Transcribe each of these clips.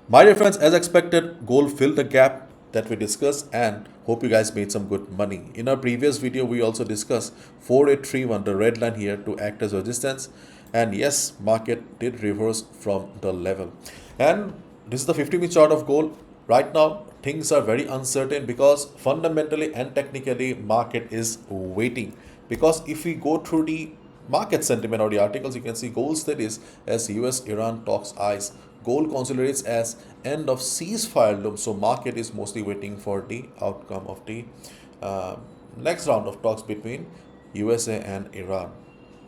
My dear friends, as expected, gold filled the gap that we discussed and hope you guys made some good money. In our previous video, we also discussed 4831, the red line here, to act as resistance. And yes, market did reverse from the level. And this is the 50-minute chart of gold. Right now, things are very uncertain because fundamentally and technically, market is waiting. Because if we go through the market sentiment or the articles, you can see gold steadies as US-Iran talks eyes. Gold consolidates as end of ceasefire loom. So market is mostly waiting for the outcome of the uh, next round of talks between USA and Iran.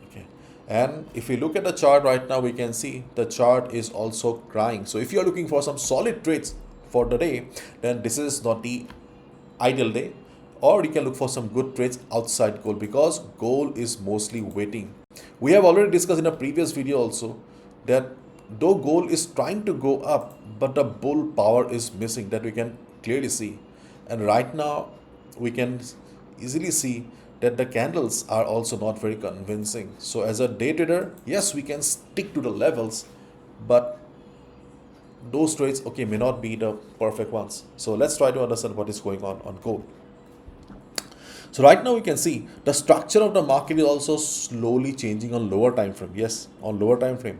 Okay. And if we look at the chart right now, we can see the chart is also crying. So if you are looking for some solid trades for the day, then this is not the ideal day, or you can look for some good trades outside gold because gold is mostly waiting. We have already discussed in a previous video also that though gold is trying to go up, but the bull power is missing, that we can clearly see. And right now we can easily see that the candles are also not very convincing. So as a day trader, yes, we can stick to the levels, but those trades, okay, may not be the perfect ones. So let's try to understand what is going on gold. So right now we can see the structure of the market is also slowly changing on lower time frame. Yes, on lower time frame.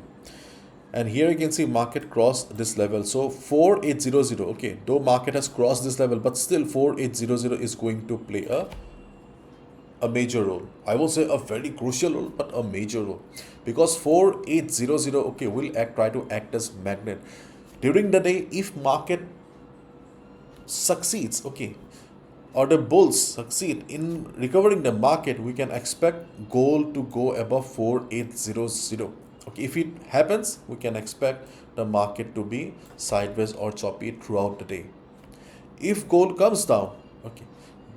And here you can see market crossed this level. So 4800, okay, though market has crossed this level, but still 4800 is going to play a major role. I will say a very crucial role, but a major role. Because 4800, okay, will try to act as magnet. During the day, if market succeeds, okay, or the bulls succeed in recovering the market, we can expect gold to go above 4800. Okay, if it happens, we can expect the market to be sideways or choppy throughout the day. If gold comes down, okay,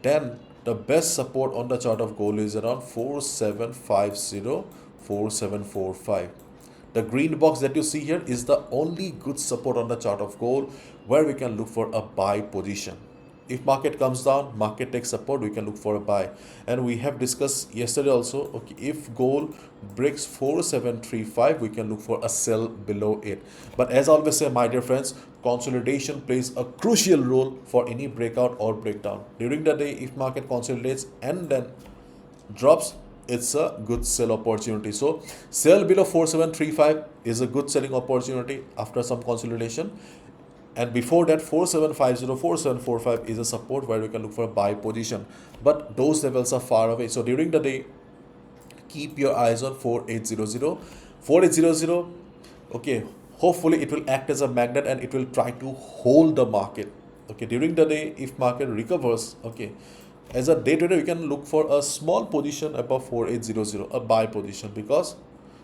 then the best support on the chart of gold is around 4750, 4745. The green box that you see here is the only good support on the chart of gold where we can look for a buy position. If market comes down, market takes support, we can look for a buy. And we have discussed yesterday also, okay, if gold breaks 4735, we can look for a sell below it. But as I always say, my dear friends, consolidation plays a crucial role for any breakout or breakdown. During the day, if market consolidates and then drops, it's a good sell opportunity. So sell below 4735 is a good selling opportunity after some consolidation. And before that, 4750, 4745 is a support where we can look for a buy position. But those levels are far away. So during the day, keep your eyes on 4800. 4800, okay, hopefully it will act as a magnet and it will try to hold the market. Okay, during the day, if market recovers, okay, as a day trader, you can look for a small position above 4800, a buy position, because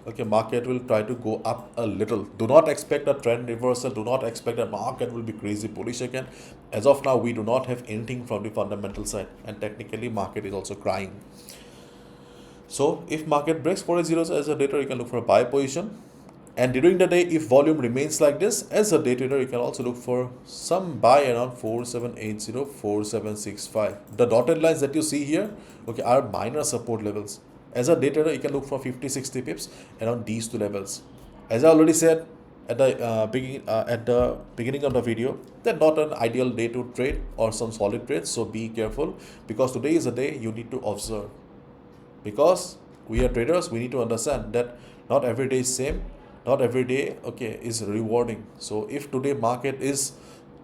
okay, market will try to go up a little. Do not expect a trend reversal. Do not expect that market will be crazy bullish again. As of now, we do not have anything from the fundamental side, and technically market is also crying. So if market breaks 4800 as a day trader, you can look for a buy position. And during the day, if volume remains like this, as a day trader, you can also look for some buy around 4780, 4765. The dotted lines that you see here, okay, are minor support levels. As a day trader, you can look for 50-60 pips around these two levels. As I already said at the beginning of the video, that not an ideal day to trade or some solid trades. So be careful, because today is a day you need to observe. Because we are traders, we need to understand that not every day is same, not every day, okay, is rewarding. So if today market is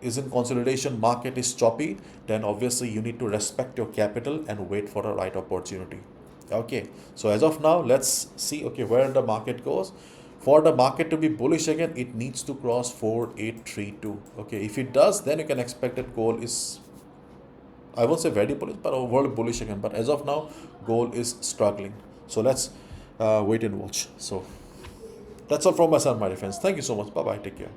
in consolidation, market is choppy, then obviously you need to respect your capital and wait for the right opportunity. Okay, so as of now, let's see, okay, where the market goes. For the market to be bullish again, it needs to cross 4832. Okay, if it does, then you can expect that gold is, I won't say very bullish, but overall bullish again. But as of now, gold is struggling. So let's wait and watch. So that's all from my side, my friends. Thank you so much. Bye bye. Take care.